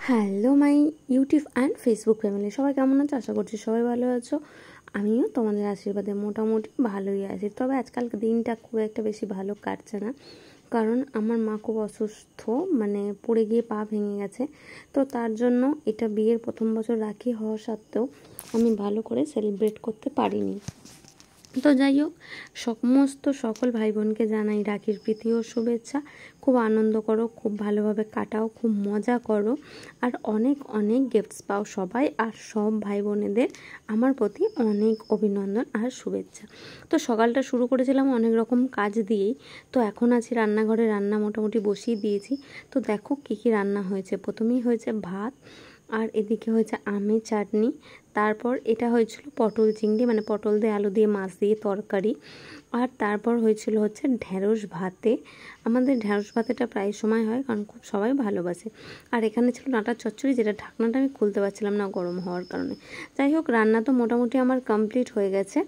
Hello my YouTube and Facebook family, সবাই কেমন আছো? আশা করছি সবাই ভালো আছো। আমিও তোমাদের আশীর্বাদে মোটামুটি ভালোই আছি। তবে আজকাল দিনটা খুব একটা বেশি ভালো কাটছে না, কারণ আমার মা খুব অসুস্থ, মানে পড়ে গিয়ে পা ভেঙে গেছে। তো তার জন্য এটা বিয়ের প্রথম বছর রাখি হওয়া সত্ত্বেও আমি ভালো করে সেলিব্রেট করতে পারিনি। তো যাই হোক, সকল ভাই বোনকে জানাই রাখির প্রীতি ও শুভেচ্ছা। খুব আনন্দ করো, খুব ভালোভাবে কাটাও, খুব মজা করো, আর অনেক অনেক গিফটস পাও সবাই। আর সব ভাই বোনেদের আমার প্রতি অনেক অভিনন্দন আর শুভেচ্ছা। তো সকালটা শুরু করেছিলাম অনেক রকম কাজ দিয়েই। তো এখন আছি রান্নাঘরে, রান্না মোটামুটি বসিয়ে দিয়েছি। তো দেখো কী কী রান্না হয়েছে। প্রথমেই হয়েছে ভাত, আর এদিকে হয়েছে আমের চাটনি। তারপর এটা হয়েছিল পটল চিংড়ি, মানে পটল দিয়ে আলু দিয়ে মাছ দিয়ে তরকারি। আর তারপর হয়েছিল হচ্ছে ঢ্যাঁড়স ভাতে। আমাদের ঢ্যাঁড়স ভাতেটা প্রায় সময় হয়, কারণ খুব সবাই ভালোবাসে। আর এখানে ছিল ডাঁটার চচ্চড়ি, যেটা ঢাকনাটা আমি খুলতে পারছিলাম না গরম হওয়ার কারণে। যাই হোক, রান্না তো মোটামুটি আমার কমপ্লিট হয়ে গেছে।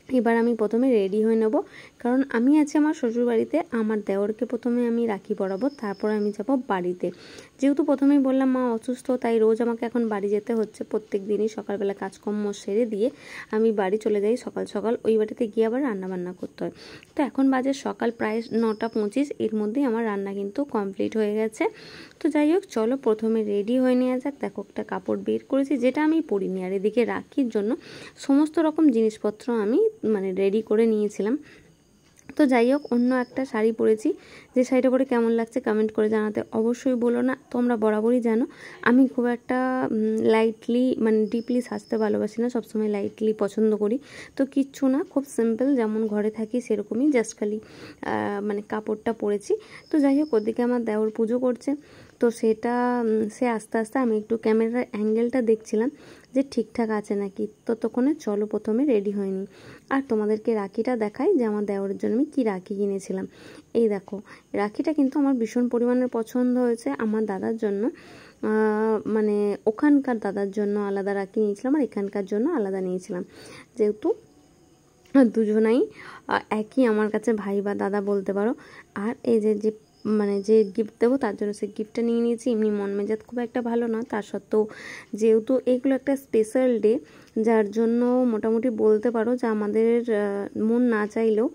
এবার আমি প্রথমে রেডি হয়ে নেব, কারণ আমি আছি আমার শ্বশুরবাড়িতে। আমার দেওরকে প্রথমে আমি রাখি পরাবো, তারপর আমি যাব বাড়িতে। যেহেতু প্রথমেই বললাম মা অসুস্থ, তাই রোজ আমাকে এখন বাড়ি যেতে হচ্ছে। প্রত্যেক দিনই সকালবেলা কাজকর্ম সেরে দিয়ে আমি বাড়ি চলে যাই সকাল সকাল। ওই বাড়িতে গিয়ে আবার রান্নাবান্না করতে হয়। তো এখন বাজে সকাল প্রায় 9:25, এর মধ্যেই আমার রান্না কিন্তু কমপ্লিট হয়ে গেছে। তো যাই হোক, চলো প্রথমে রেডি হয়ে নেওয়া যাক। দেখো, একটা কাপড় বের করেছি যেটা আমি পরিনি, আর এদিকে রাখির জন্য সমস্ত রকম জিনিসপত্র আমি রেডি করে নিয়েছিলাম। তো যাই হোক, অন্য একটা শাড়ি পরেছি, যে শাড়িটা পরে কেমন লাগছে কমেন্ট করে জানাতে অবশ্যই বলো না। তোমরা বরাবরই জানো আমি খুব একটা লাইটলি ডিপলি সাজতে ভালোবাসি না, সবসময় লাইটলি পছন্দ করি। তো কিচ্ছু না, খুব সিম্পল যেমন ঘরে থাকি সেরকমই, জাস্ট খালি কাপড়টা পরেছি। তো যাই হোক, ওদিকে আমার দেওর পুজো করছে। তো সে আস্তে আস্তে আমি একটু ক্যামেরার অ্যাঙ্গেলটা দেখছিলাম যে ঠিকঠাক আছে নাকি। ততক্ষণে চলো প্রথমে রেডি হয়নি। আর তোমাদেরকে রাখিটা দেখাই যে আমার দেওরের জন্য আমি কী রাখি কিনেছিলাম। এই দেখো, রাখিটা কিন্তু আমার ভীষণ পরিমাণের পছন্দ হয়েছে। আমার দাদার জন্য ওখানকার দাদার জন্য আলাদা রাখি নিয়েছিলাম, আর এখানকার জন্য আলাদা নিয়েছিলাম, যেহেতু দুজনাই একই আমার কাছে ভাই বা দাদা বলতে পারো। আর এই যে যে গিফট দেবো তার জন্য সে গিফটটা নিয়ে নিয়েছি। এমনি মন মেজাজ খুব একটা ভালো না, তার সত্ত্বেও যেহেতু এগুলো একটা স্পেশাল ডে, যার জন্য মোটামুটি বলতে পারো যে আমাদের মন না চাইলেও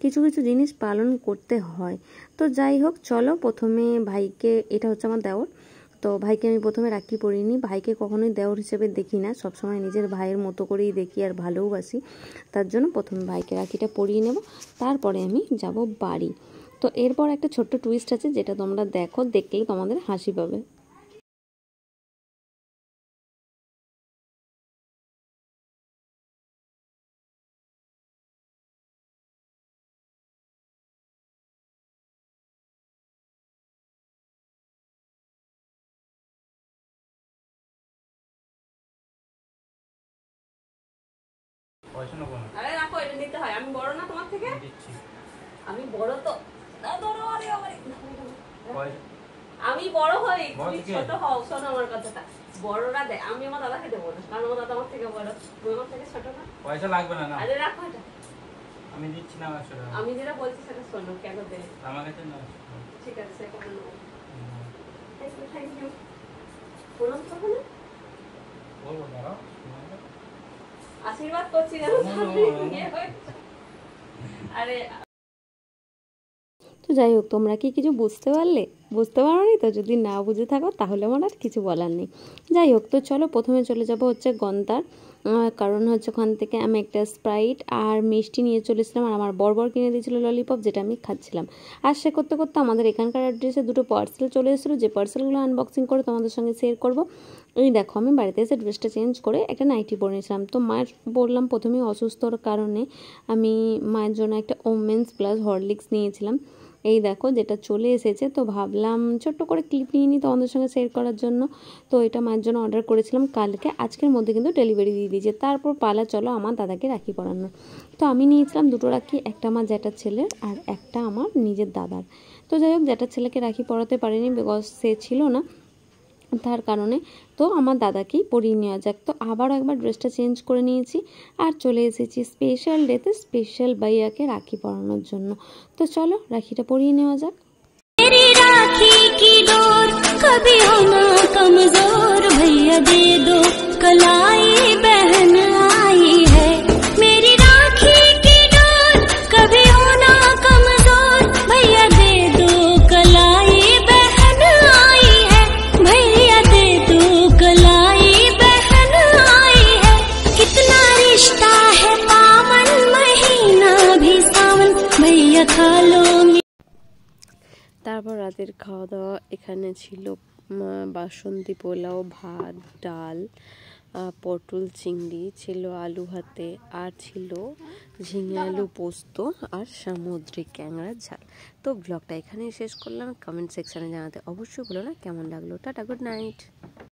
কিছু কিছু জিনিস পালন করতে হয়। তো যাই হোক, চলো প্রথমে ভাইকে, এটা হচ্ছে আমার দেওর, তো ভাইকে আমি প্রথমে রাখি পরিয়ে নিই। ভাইকে কখনোই দেওর হিসেবে দেখি না, সবসময় নিজের ভাইয়ের মতো করেই দেখি আর ভালোবাসি। তার জন্য প্রথমে ভাইকে রাখিটা পরিয়ে নেব, তারপরে আমি যাব বাড়ি। তো এরপর একটা ছোট্ট টুইস্ট আছে, যেটা তোমরা দেখো, দেখলেই তোমাদের হাসি পাবে। আরে রাখো, এটা নিতে হয়। আমি বড় না তোমার থেকে? আমি বড় তো। আমি বড় হই, তুমি ছোট হও। শোনো আমার কথাটা, বড়রা দেয়। আমি আমার দাদাকে দেবো না, কারণ আমার দাদা আমার থেকে বড়, তুমি আমার থেকে ছোট না। পয়সা লাগবে না। আরে রাখো এটা, আমি দিচ্ছি না। আমি যেটা বলছি সেটা শোনো। কেন দেয় আমার কাছে না। ঠিক আছে, সেটা নেবো। Thank you. প্রণাম করবো না? বলবো দাঁড়াও। আশীর্বাদ করছি না। আরে তো যাই হোক, তোমরা কি কিছু বুঝতে পারলে? বুঝতে পারোনি তো? যদি না বুঝে থাকো তাহলে আমার আর কিছু বলার নেই। যাই হোক, তো চলো প্রথমে চলে যাব হচ্ছে গন্তার, কারণ হচ্ছে ওখান থেকে আমি একটা স্প্রাইট আর মিষ্টি নিয়ে চলেছিলাম। আর আমার বর কিনে দিয়েছিল ললিপপ, যেটা আমি খাচ্ছিলাম। আর সে করতে করতে আমাদের এখানকার অ্যাড্রেসে দুটো পার্সেল চলে এসেছিলো, যে পার্সেলগুলো আনবক্সিং করে তোমাদের সঙ্গে শেয়ার করবো। এই দেখো, আমি বাড়িতে এসে ড্রেসটা চেঞ্জ করে একটা নাইটি পরে নিয়েছিলাম। তো মায়ের বললাম প্রথমেই অসুস্থর কারণে আমি মায়ের জন্য একটা ওমেন্স প্লাস হরলিক্স নিয়েছিলাম। এই দেখো, যেটা চলে এসেছে। তো ভাবলাম ছোট্ট করে ক্লিপ নিয়ে নিই তোমাদের সঙ্গে শেয়ার করার জন্য। তো এটা মায়ের জন্য অর্ডার করেছিলাম কালকে, আজকের মধ্যে কিন্তু ডেলিভারি দিয়ে দিয়েছে। তারপর পালা চলো আমার দাদাকে রাখি পরানোর। তো আমি নিয়েছিলাম দুটো রাখি, একটা আমার জ্যাঠার ছেলের আর একটা আমার নিজের দাদার। তো যাই হোক, জ্যাঠার ছেলেকে রাখি পরাতে পারিনি, বিকজ সে ছিল না, তার কারণে। তো আমার দাদাকেই পরিয়ে নেওয়া যাক। তো আবারও একবার ড্রেসটা চেঞ্জ করে নিয়েছি, আর চলে এসেছি স্পেশাল ডেতে স্পেশাল ভাইয়াকে রাখি পরানোর জন্য। তো চলো রাখিটা পরিয়ে নেওয়া যাক। कमजोर भैया दे दो कलाई बहन आई है मेरी राखी की डोर कभी होना कमजोर भैया दे दो कलाई बहन आई है भैया दे दो कलाई बहन आई है कितना रिश्ता है पावन महीना भी सावन भैया खा लो। তারপর রাতের খাওয়া দাওয়া এখানে ছিল বাসন্তী পোলাও, ভাত, ডাল, পটল চিংড়ি ছিল, আলু ভাতে, আর ছিল ঝিঙে আলু পোস্ত আর সামুদ্রিক ক্যাংড়ার ঝাল। তো ব্লগটা এখানেই শেষ করলাম। কমেন্ট সেকশানে জানাতে অবশ্যই ভুলো না কেমন লাগলো। Tata, good night.